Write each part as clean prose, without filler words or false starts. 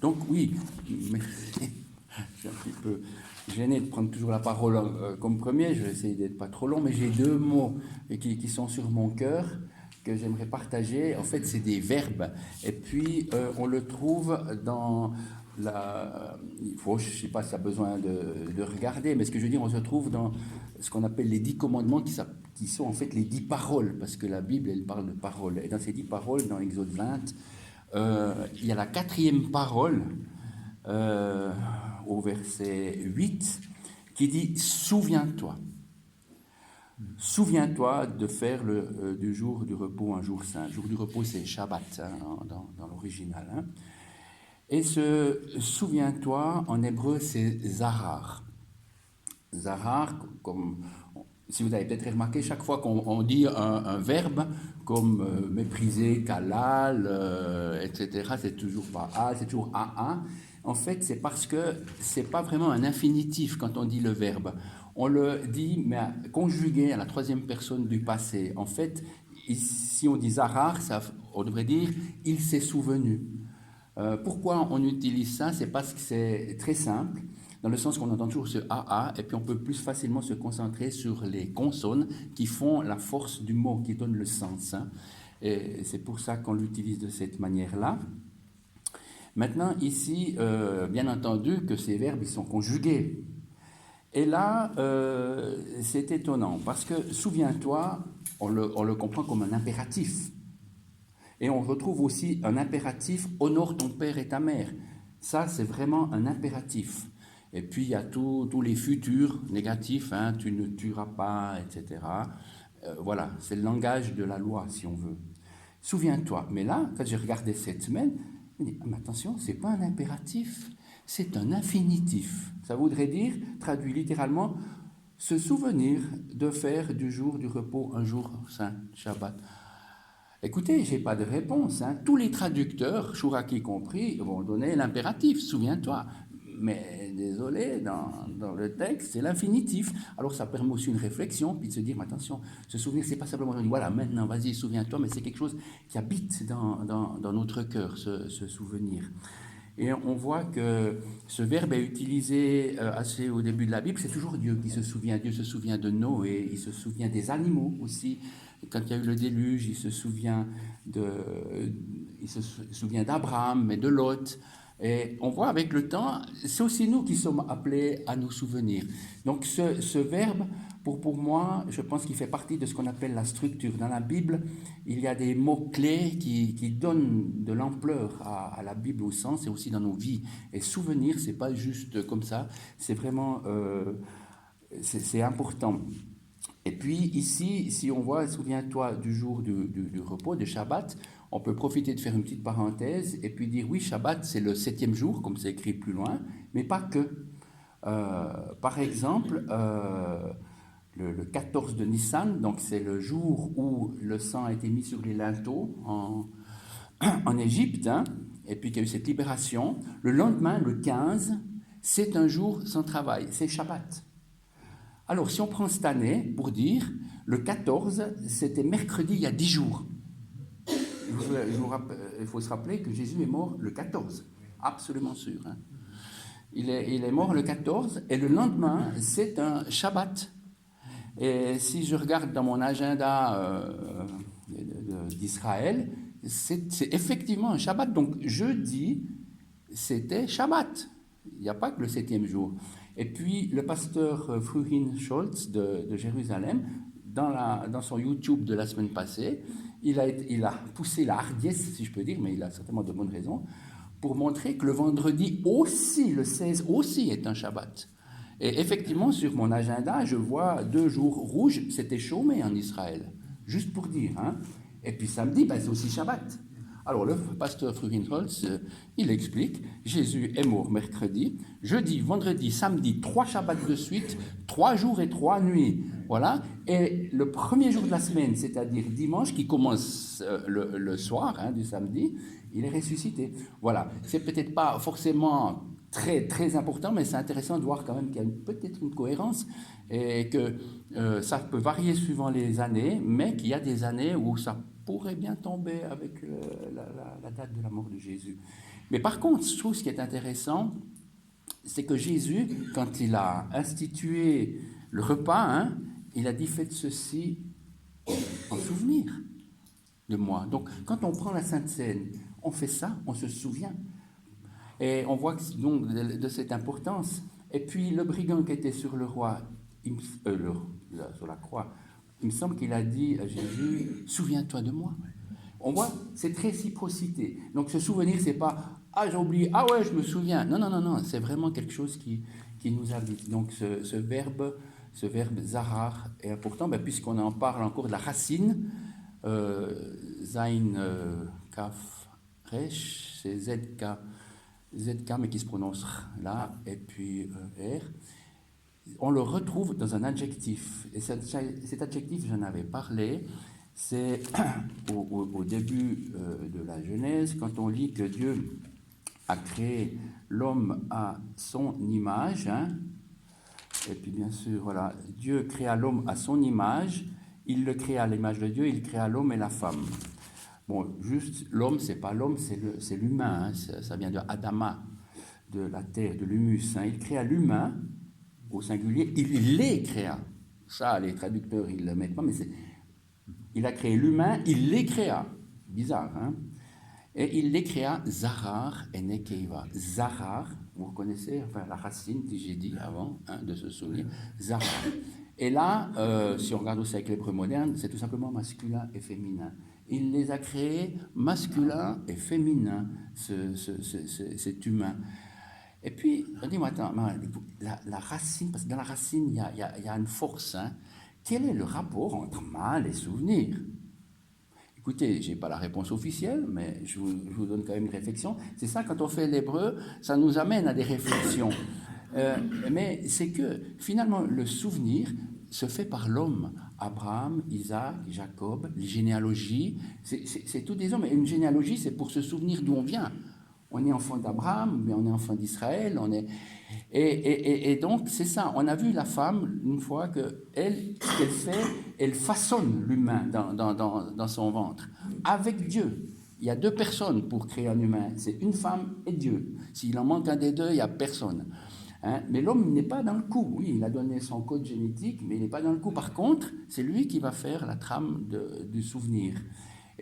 Donc oui, mais je suis un petit peu gêné de prendre toujours la parole comme premier, je vais essayer d'être pas trop long, mais j'ai deux mots qui sont sur mon cœur que j'aimerais partager. En fait, c'est des verbes. Et puis, on le trouve dans il faut, je ne sais pas si ça a besoin de regarder, mais ce que je veux dire, on se trouve dans ce qu'on appelle les 10 commandements qui sont en fait les 10 paroles, parce que la Bible, elle parle de paroles. Et dans ces 10 paroles, dans Exode 20, il y a la quatrième parole euh, au verset 8 qui dit « Souviens-toi ». Souviens-toi de faire du jour du repos un jour saint. Le jour du repos, c'est Shabbat dans l'original. Hein. Et souviens-toi, en hébreu, c'est Zahar. Zahar, comme si vous avez peut-être remarqué, chaque fois qu'on dit un verbe, comme mépriser, kalal, etc., c'est toujours pas a, c'est toujours aa. En fait, c'est parce que c'est pas vraiment un infinitif quand on dit le verbe. On le dit, mais conjugué à la troisième personne du passé. En fait, si on dit Zahar, on devrait dire il s'est souvenu. Pourquoi on utilise ça? C'est parce que c'est très simple, dans le sens qu'on entend toujours ce AA, et puis on peut plus facilement se concentrer sur les consonnes qui font la force du mot, qui donnent le sens. Hein. Et c'est pour ça qu'on l'utilise de cette manière-là. Maintenant, ici, bien entendu que ces verbes, ils sont conjugués. Et là, c'est étonnant, parce que, souviens-toi, on le comprend comme un impératif. Et on retrouve aussi un impératif « honore ton père et ta mère ». Ça, c'est vraiment un impératif. Et puis, il y a tous les futurs négatifs, hein, « tu ne tueras pas », etc. Voilà, c'est le langage de la loi, si on veut. Souviens-toi. Mais là, quand j'ai regardé cette semaine, je me dis, mais attention, ce n'est pas un impératif, c'est un infinitif. Ça voudrait dire, traduit littéralement, se souvenir de faire du jour du repos un jour saint, Shabbat. Écoutez, je n'ai pas de réponse. Hein. Tous les traducteurs, Chouraki compris, vont donner l'impératif, souviens-toi. Mais désolé, dans le texte, c'est l'infinitif. Alors ça permet aussi une réflexion, puis de se dire, mais attention, se souvenir, c'est pas simplement dire, voilà, maintenant, vas-y, souviens-toi, mais c'est quelque chose qui habite dans notre cœur, ce souvenir. Et on voit que ce verbe est utilisé assez au début de la Bible, c'est toujours Dieu qui se souvient. Dieu se souvient de Noé, il se souvient des animaux aussi. Quand il y a eu le déluge, il se souvient d'Abraham, mais de Lot. Et on voit avec le temps, c'est aussi nous qui sommes appelés à nous souvenir. Donc ce verbe, pour moi, je pense qu'il fait partie de ce qu'on appelle la structure. Dans la Bible, il y a des mots-clés qui donnent de l'ampleur à la Bible au sens et aussi dans nos vies. Et souvenir, c'est pas juste comme ça, c'est vraiment c'est important. Et puis ici, si on voit, souviens-toi du jour du repos, de Shabbat, on peut profiter de faire une petite parenthèse et puis dire oui, Shabbat c'est le 7e jour, comme c'est écrit plus loin, mais pas que. Par exemple, le 14 de Nissan, donc c'est le jour où le sang a été mis sur les linteaux en Égypte, hein, et puis qu'il y a eu cette libération. Le lendemain, le 15, c'est un jour sans travail, c'est Shabbat. Alors, si on prend cette année, pour dire, le 14, c'était mercredi il y a 10 jours. Il faut se rappeler que Jésus est mort le 14, absolument sûr. Hein. Il est mort le 14, et le lendemain, c'est un Shabbat. Et si je regarde dans mon agenda d'Israël, c'est effectivement un Shabbat. Donc, jeudi, c'était Shabbat. Il n'y a pas que le 7e jour. Et puis, le pasteur Fruhin Scholz de Jérusalem, dans son YouTube de la semaine passée, il a poussé la hardiesse, si je peux dire, mais il a certainement de bonnes raisons, pour montrer que le vendredi aussi, le 16 aussi, est un Shabbat. Et effectivement, sur mon agenda, je vois 2 jours rouges, c'était chômé en Israël, juste pour dire. Hein. Et puis samedi, c'est aussi Shabbat. Alors le pasteur Fruginholz, il explique, Jésus est mort mercredi, jeudi, vendredi, samedi, 3 Shabbats de suite, 3 jours et 3 nuits. Voilà. Et le premier jour de la semaine, c'est-à-dire dimanche, qui commence le soir hein, du samedi, il est ressuscité. Voilà. C'est peut-être pas forcément très, très important, mais c'est intéressant de voir quand même qu'il y a peut-être une cohérence et que ça peut varier suivant les années, mais qu'il y a des années où ça pourrait bien tomber avec la date de la mort de Jésus. Mais par contre, je trouve ce qui est intéressant, c'est que Jésus, quand il a institué le repas, hein, il a dit « faites ceci en souvenir de moi ». Donc, quand on prend la Sainte Seine, on fait ça, on se souvient. Et on voit donc de cette importance. Et puis, le brigand qui était sur le roi, sur la croix, il me semble qu'il a dit à Jésus « souviens-toi de moi ». On voit cette réciprocité. Donc, ce souvenir, c'est pas « ah, j'ai oublié, ah ouais, je me souviens ». Non, non, non, non, c'est vraiment quelque chose qui nous habite. Donc, ce verbe zarar est important, puisqu'on en parle encore de la racine. Zain kaf resh, c'est ZK, mais qui se prononce là, et puis R. On le retrouve dans un adjectif. Et cet adjectif, j'en avais parlé, c'est au début de la Genèse, quand on lit que Dieu a créé l'homme à son image, hein, et puis bien sûr, voilà, Dieu créa l'homme à son image, il le créa à l'image de Dieu, il créa l'homme et la femme. Bon, juste, l'homme, c'est pas l'homme, c'est l'humain, hein, ça vient de Adama, de la terre, de l'humus. Hein. Il créa l'humain, au singulier, il les créa. Ça, les traducteurs, ils ne le mettent pas, mais il a créé l'humain, il les créa. Bizarre, hein. Et il les créa Zarar et Nekeiva. Zarar, vous reconnaissez, enfin la racine que j'ai dit avant, hein, de ce souvenir, Zarar. Et là, si on regarde aussi avec l'hébreu moderne, c'est tout simplement masculin et féminin. Il les a créés masculin et féminin, cet humain. Et puis, dis-moi, attends, la racine, parce que dans la racine, il y a une force. Hein. Quel est le rapport entre mâle et souvenir? Écoutez, je n'ai pas la réponse officielle, mais je vous donne quand même une réflexion. C'est ça, quand on fait l'hébreu, ça nous amène à des réflexions. Mais c'est que, finalement, le souvenir se fait par l'homme. Abraham, Isaac, Jacob, les généalogies, c'est tous des hommes. Et une généalogie, c'est pour se souvenir d'où on vient. On est enfant d'Abraham, mais on est enfant d'Israël. Et donc, c'est ça. On a vu la femme, une fois, qu'elle, ce qu'elle fait, elle façonne l'humain dans son ventre. Avec Dieu. Il y a deux personnes pour créer un humain. C'est une femme et Dieu. S'il en manque un des deux, il n'y a personne. Hein? Mais l'homme n'est pas dans le coup. Oui, il a donné son code génétique, mais il n'est pas dans le coup. Par contre, c'est lui qui va faire la trame du souvenir.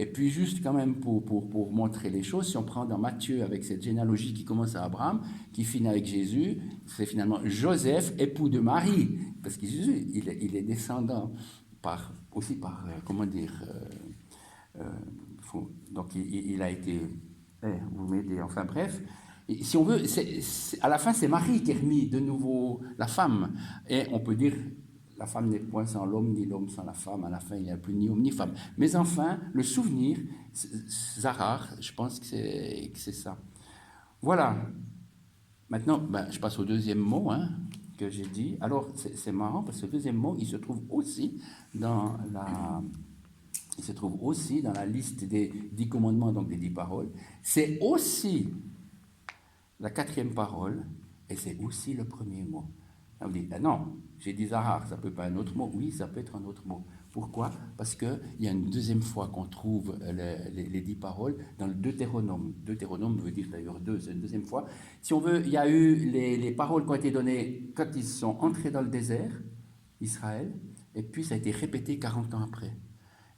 Et puis juste quand même pour montrer les choses, si on prend dans Matthieu avec cette généalogie qui commence à Abraham, qui finit avec Jésus, c'est finalement Joseph, époux de Marie, parce que Jésus, il est descendant aussi par comment dire, donc il a été, vous m'aidez, enfin bref, et si on veut, à la fin c'est Marie qui est remis de nouveau la femme, et on peut dire la femme n'est point sans l'homme, ni l'homme sans la femme. À la fin, il n'y a plus ni homme ni femme. Mais enfin, le souvenir, Zarar, je pense que c'est ça. Voilà. Maintenant, je passe au deuxième mot hein, que j'ai dit. Alors, c'est marrant parce que le deuxième mot, il se trouve aussi dans la liste des 10 commandements, donc des 10 paroles. C'est aussi la 4e parole et c'est aussi le premier mot. On dit, non, j'ai dit Zahar, ça peut pas être un autre mot. Oui, ça peut être un autre mot. Pourquoi? Parce qu'il y a une deuxième fois qu'on trouve les 10 paroles dans le Deutéronome. Deutéronome veut dire d'ailleurs deux, c'est une deuxième fois. Si on veut, il y a eu les paroles qui ont été données quand ils sont entrés dans le désert, Israël, et puis ça a été répété 40 ans après.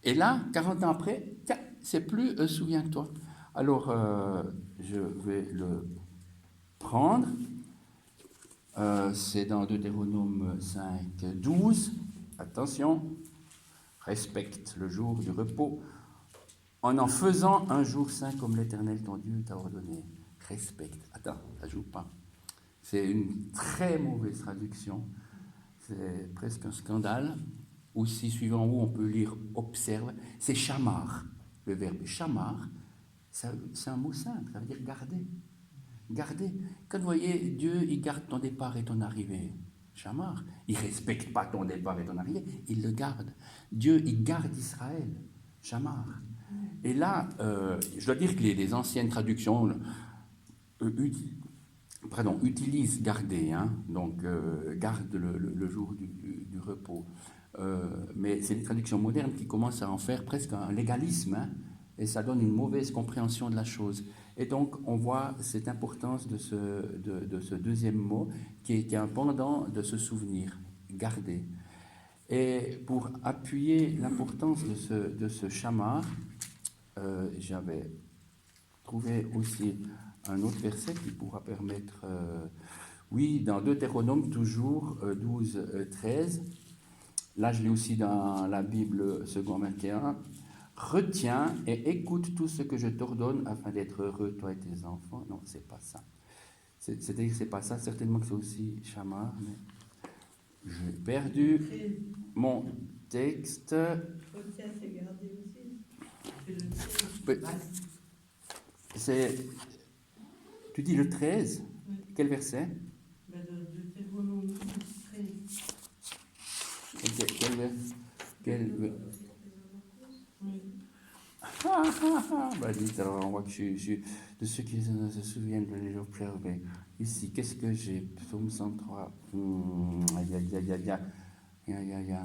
Et là, 40 ans après, tiens, c'est plus souviens-toi. Alors, je vais le prendre. C'est dans Deutéronome 5, 12. Attention, respecte le jour du repos en faisant un jour saint comme l'Éternel ton Dieu t'a ordonné. Respecte. Attends, ça joue pas. C'est une très mauvaise traduction. C'est presque un scandale. Aussi, suivant où on peut lire observe, c'est chamar. Le verbe chamar, c'est un mot simple, ça veut dire garder. Garder. Quand vous voyez, Dieu, il garde ton départ et ton arrivée. Chamar. Il ne respecte pas ton départ et ton arrivée, il le garde. Dieu, il garde Israël. Chamar. Et là, je dois dire que les anciennes traductions utilisent garder, hein, donc garde le jour du repos. Mais c'est les traductions modernes qui commencent à en faire presque un légalisme, hein, et ça donne une mauvaise compréhension de la chose. Et donc, on voit cette importance de ce deuxième mot, qui est un pendant de se souvenir, garder. Et pour appuyer l'importance de ce shamar, j'avais trouvé aussi un autre verset qui pourra permettre, oui, dans Deutéronome toujours, 12, 13, là je l'ai aussi dans la Bible second 21, retiens et écoute tout ce que je t'ordonne afin d'être heureux, toi et tes enfants. Non, c'est pas ça. C'est-à-dire que c'est pas ça, certainement que c'est aussi shamar, mais j'ai perdu mon texte. Retiens, c'est garder aussi. C'est, tu dis le 13, Oui. Quel verset? De Deutéronome 13. Oui. Bah, dites, alors on voit que je suis de ceux qui se souviennent de les jours clairs. Mais ici, qu'est-ce que j'ai? Psaume 103. Aïe, aïe, aïe, aïe, aïe, aïe, aïe.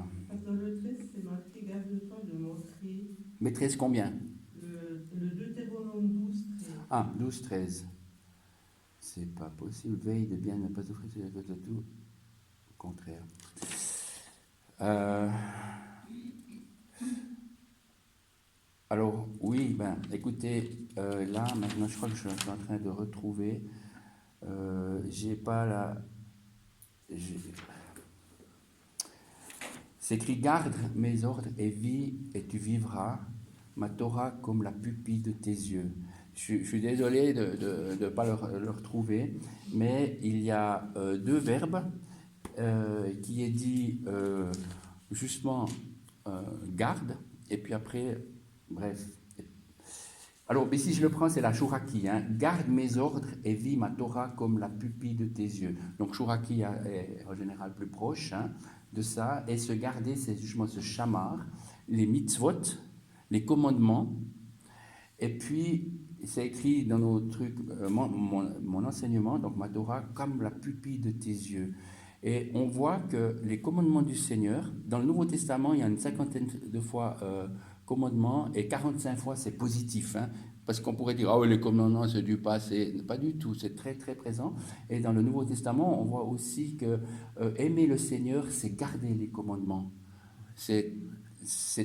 Dans le 13, c'est marqué garde-toi de montrer. Mais 13 combien? Le Deutéronome 12, 13. Ah, 12, 13. C'est pas possible. Veille de bien ne pas offrir de tout. Au contraire. Alors, oui, ben, écoutez, là, maintenant, je crois que je suis en train de retrouver. J'ai pas la. C'est écrit: garde mes ordres et vis, et tu vivras, ma Torah comme la pupille de tes yeux. Je suis désolé de ne pas le retrouver, mais il y a deux verbes qui est dit justement garde, et puis après, bref. Alors, ici, je le prends, c'est la Shuraki. Hein. Garde mes ordres et vis ma Torah comme la pupille de tes yeux. Donc, Shuraki est en général plus proche, hein, de ça. Et se garder, c'est justement ce shamar, les mitzvot, les commandements. Et puis, c'est écrit dans nos trucs, mon enseignement, donc ma Torah, comme la pupille de tes yeux. Et on voit que les commandements du Seigneur, dans le Nouveau Testament, il y a une 50aine de fois commandements et 45 fois c'est positif. Hein, parce qu'on pourrait dire, ah oui, les commandements, c'est du passé. Pas du tout, c'est très très présent. Et dans le Nouveau Testament, on voit aussi que aimer le Seigneur, c'est garder les commandements. C'est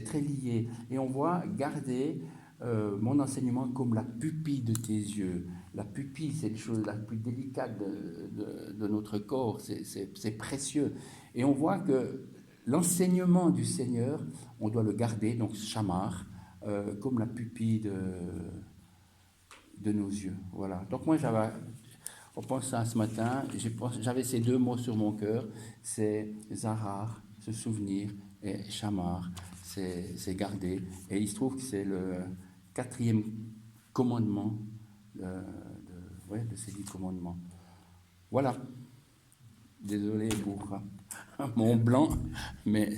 très lié. Et on voit garder mon enseignement comme la pupille de tes yeux. La pupille, c'est la chose la plus délicate de notre corps, c'est précieux. Et on voit que l'enseignement du Seigneur, on doit le garder, donc shamar, comme la pupille de nos yeux. Voilà. Donc moi, on pense à ce matin, j'avais ces deux mots sur mon cœur, c'est zarar, se souvenir, et shamar, c'est garder. Et il se trouve que c'est le 4e commandement de ces 10 commandements. Voilà. Désolé pour mon blanc, mais